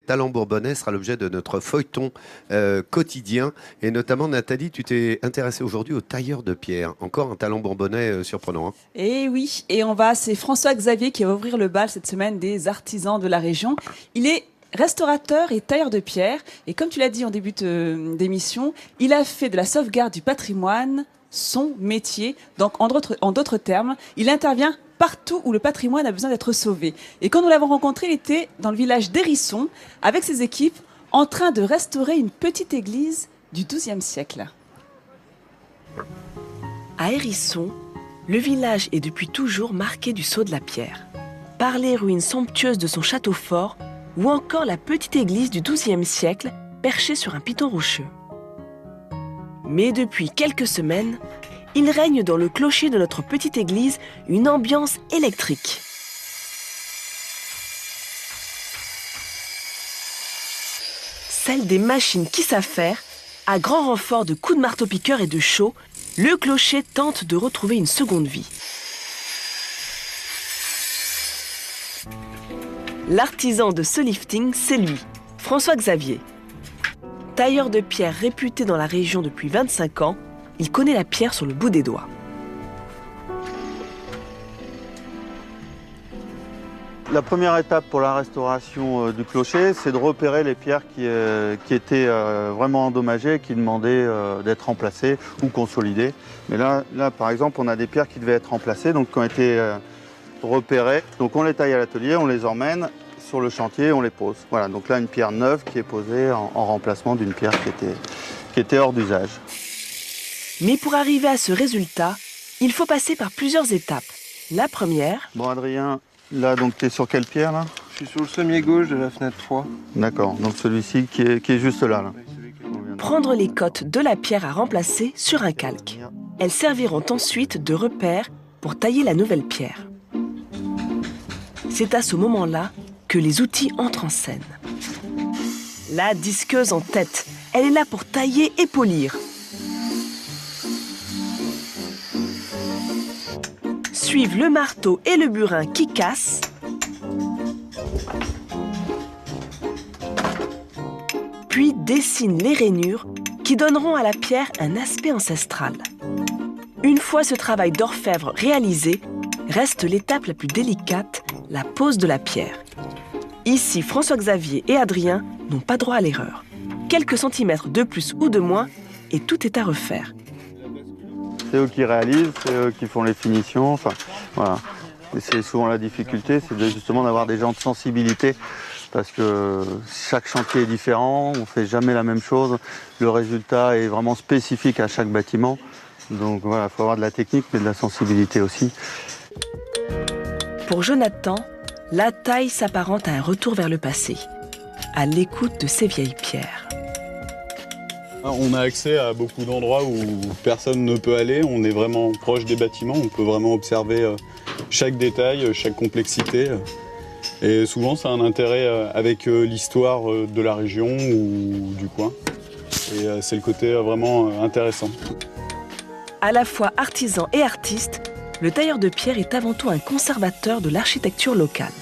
Talent bourbonnais sera l'objet de notre feuilleton quotidien. Et notamment, Nathalie, tu t'es intéressée aujourd'hui au tailleur de pierre. Encore un talent bourbonnais surprenant. Hein. Et oui, c'est François Xavier qui va ouvrir le bal cette semaine des artisans de la région. Il est restaurateur et tailleur de pierre. Et comme tu l'as dit en début d'émission, il a fait de la sauvegarde du patrimoine son métier. Donc, en d'autres termes, il intervient partout où le patrimoine a besoin d'être sauvé. Et quand nous l'avons rencontré, il était dans le village d'Hérisson, avec ses équipes, en train de restaurer une petite église du XIIe siècle. À Hérisson, le village est depuis toujours marqué du sceau de la pierre. Par les ruines somptueuses de son château fort, ou encore la petite église du XIIe siècle, perchée sur un piton rocheux. Mais depuis quelques semaines, il règne dans le clocher de notre petite église une ambiance électrique. Celle des machines qui savent faire, à grand renfort de coups de marteau-piqueur et de chaux, le clocher tente de retrouver une seconde vie. L'artisan de ce lifting, c'est lui, François Xavier. Tailleur de pierre réputé dans la région depuis 25 ans, il connaît la pierre sur le bout des doigts. La première étape pour la restauration du clocher, c'est de repérer les pierres qui étaient vraiment endommagées, qui demandaient d'être remplacées ou consolidées. Mais là, par exemple, on a des pierres qui devaient être remplacées, donc qui ont été repérées. Donc on les taille à l'atelier, on les emmène sur le chantier, on les pose. Voilà, donc là, une pierre neuve qui est posée en remplacement d'une pierre qui était hors d'usage. Mais pour arriver à ce résultat, il faut passer par plusieurs étapes. La première... Bon, Adrien, là, donc tu es sur quelle pierre, là? Je suis sur le sommier gauche de la fenêtre 3. D'accord, donc celui-ci qui est juste là. Prendre les cotes de la pierre à remplacer sur un calque. Elles serviront ensuite de repère pour tailler la nouvelle pierre. C'est à ce moment-là que les outils entrent en scène. La disqueuse en tête, elle est là pour tailler et polir. Suivent le marteau et le burin qui cassent. Puis dessinent les rainures qui donneront à la pierre un aspect ancestral. Une fois ce travail d'orfèvre réalisé, reste l'étape la plus délicate, la pose de la pierre. Ici, François Xavier et Adrien n'ont pas droit à l'erreur. Quelques centimètres de plus ou de moins, et tout est à refaire. C'est eux qui réalisent, c'est eux qui font les finitions, enfin voilà. Et c'est souvent la difficulté, c'est justement d'avoir des gens de sensibilité, parce que chaque chantier est différent, on ne fait jamais la même chose, le résultat est vraiment spécifique à chaque bâtiment. Donc voilà, il faut avoir de la technique, mais de la sensibilité aussi. Pour Jonathan, la taille s'apparente à un retour vers le passé, à l'écoute de ces vieilles pierres. On a accès à beaucoup d'endroits où personne ne peut aller. On est vraiment proche des bâtiments. On peut vraiment observer chaque détail, chaque complexité. Et souvent, ça a un intérêt avec l'histoire de la région ou du coin. Et c'est le côté vraiment intéressant. À la fois artisan et artiste, le tailleur de pierre est avant tout un conservateur de l'architecture locale.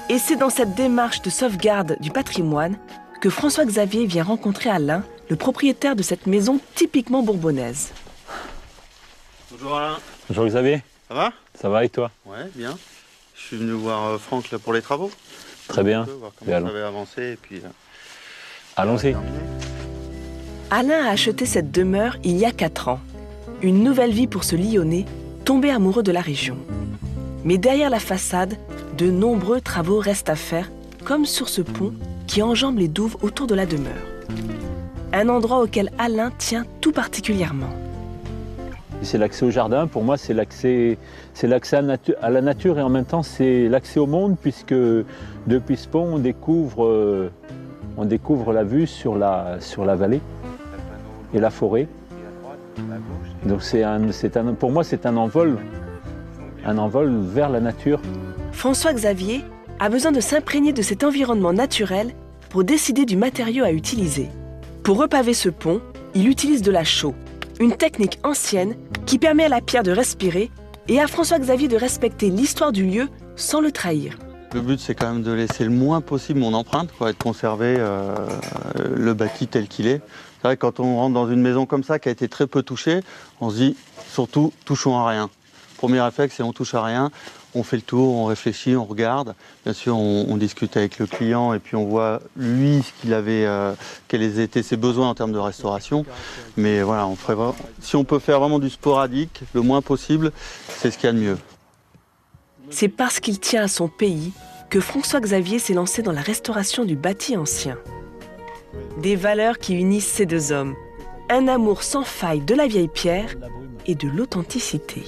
Et c'est dans cette démarche de sauvegarde du patrimoine que François Xavier vient rencontrer Alain, le propriétaire de cette maison typiquement bourbonnaise. Bonjour Alain. Bonjour Xavier. Ça va? Ça va et toi? Ouais, bien. Je suis venu voir Franck là, pour les travaux. Très bien. Voir comment ça avait avancé et puis... Allons-y. Alain a acheté cette demeure il y a 4 ans. Une nouvelle vie pour ce Lyonnais, tombé amoureux de la région. Mais derrière la façade, de nombreux travaux restent à faire, comme sur ce pont qui enjambe les douves autour de la demeure. Un endroit auquel Alain tient tout particulièrement. C'est l'accès au jardin. Pour moi, c'est l'accès à la nature et en même temps, c'est l'accès au monde puisque depuis ce pont, on découvre la vue sur la vallée et la forêt. Donc pour moi, c'est un envol vers la nature. François Xavier a besoin de s'imprégner de cet environnement naturel pour décider du matériau à utiliser. Pour repaver ce pont, il utilise de la chaux, une technique ancienne qui permet à la pierre de respirer et à François Xavier de respecter l'histoire du lieu sans le trahir. Le but, c'est quand même de laisser le moins possible mon empreinte, quoi, et de conserver le bâti tel qu'il est. C'est vrai que quand on rentre dans une maison comme ça, qui a été très peu touchée, on se dit, surtout, touchons à rien. Premier réflexe, c'est on touche à rien, on fait le tour, on réfléchit, on regarde. Bien sûr, on discute avec le client et puis on voit, lui, ce qu'il avait, quels étaient ses besoins en termes de restauration. Mais voilà, si on peut faire vraiment du sporadique, le moins possible, c'est ce qu'il y a de mieux. C'est parce qu'il tient à son pays que François-Xavier s'est lancé dans la restauration du bâti ancien. Des valeurs qui unissent ces deux hommes. Un amour sans faille de la vieille pierre et de l'authenticité.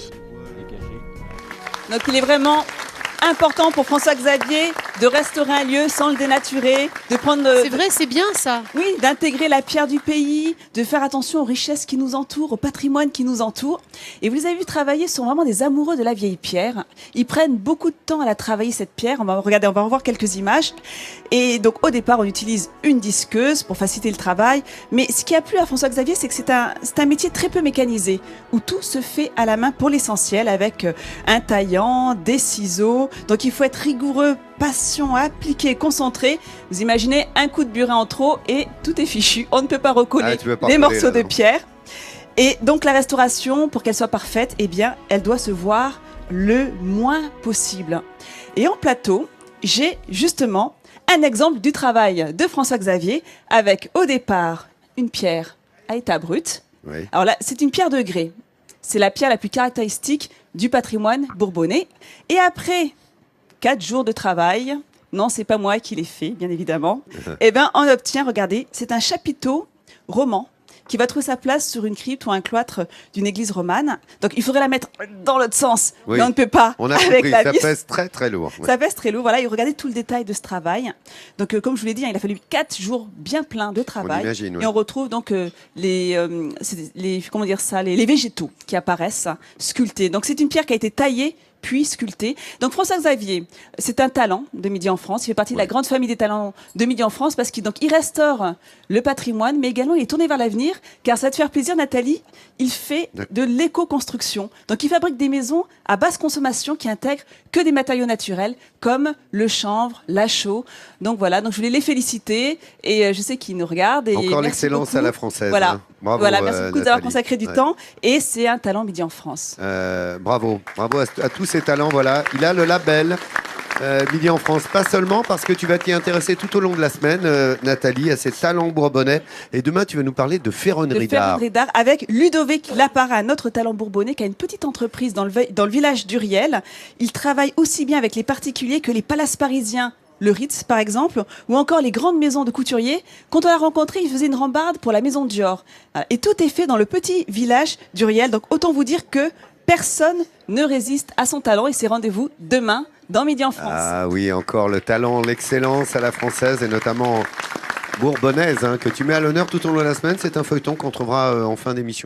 Donc il est vraiment important pour François-Xavier de restaurer un lieu sans le dénaturer, de prendre... C'est vrai, c'est bien ça. Oui, d'intégrer la pierre du pays, de faire attention aux richesses qui nous entourent, au patrimoine qui nous entoure. Et vous les avez vu travailler, sont vraiment des amoureux de la vieille pierre. Ils prennent beaucoup de temps à la travailler, cette pierre. On va revoir quelques images. Et donc au départ, on utilise une disqueuse pour faciliter le travail. Mais ce qui a plu à François-Xavier, c'est que c'est un métier très peu mécanisé, où tout se fait à la main pour l'essentiel, avec un taillant, des ciseaux. Donc il faut être rigoureux, patient, appliqué, concentré. Vous imaginez un coup de burin en trop et tout est fichu. On ne peut pas recoller les morceaux de pierre. Et donc la restauration, pour qu'elle soit parfaite, eh bien, elle doit se voir le moins possible. Et en plateau, j'ai justement un exemple du travail de François-Xavier avec au départ une pierre à état brut. Oui. Alors là, c'est une pierre de grès. C'est la pierre la plus caractéristique du patrimoine bourbonnais. Et après 4 jours de travail, non, c'est pas moi qui l'ai fait, bien évidemment, eh ben, on obtient, regardez, c'est un chapiteau roman qui va trouver sa place sur une crypte ou un cloître d'une église romane. Donc il faudrait la mettre dans l'autre sens, Oui. mais on ne peut pas. On a avec compris, la ça vis. pèse très très lourd. Ouais. Ça pèse très lourd, voilà, et regardez tout le détail de ce travail. Donc comme je vous l'ai dit, il a fallu 4 jours bien pleins de travail. On imagine, ouais. Et on retrouve donc les végétaux qui apparaissent sculptés. Donc c'est une pierre qui a été taillée puis sculpté. Donc François-Xavier, c'est un talent de Midi en France. Il fait partie de la grande famille des talents de Midi en France parce qu'il restaure le patrimoine, mais également il est tourné vers l'avenir, car ça va te faire plaisir, Nathalie, il fait de l'éco-construction. Donc il fabrique des maisons à basse consommation qui intègrent que des matériaux naturels, comme le chanvre, la chaux. Donc voilà, donc je voulais les féliciter et je sais qu'ils nous regardent. Et encore merci l'excellence beaucoup. à la française. Voilà, Hein. Bravo, voilà, merci beaucoup d'avoir Nathalie. consacré du temps et c'est un talent Midi en France. Bravo à tous ces talents. Voilà, il a le label Midi en France, pas seulement parce que tu vas t'y intéresser tout au long de la semaine, Nathalie, à ces talents bourbonnais. Et demain, tu vas nous parler de ferronnerie d'art. Ferronnerie d'art avec Ludovic Lapara, notre talent bourbonnais, qui a une petite entreprise dans le village d'Uriel. Il travaille aussi bien avec les particuliers que les palaces parisiens. Le Ritz, par exemple, ou encore les grandes maisons de couturiers. Quand on l'a rencontré, il faisait une rambarde pour la maison Dior. Et tout est fait dans le petit village d'Uriel. Donc autant vous dire que personne ne résiste à son talent. Et c'est rendez-vous demain dans Midi en France. Ah oui, encore le talent, l'excellence à la française et notamment bourbonnaise, hein, que tu mets à l'honneur tout au long de la semaine. C'est un feuilleton qu'on trouvera en fin d'émission.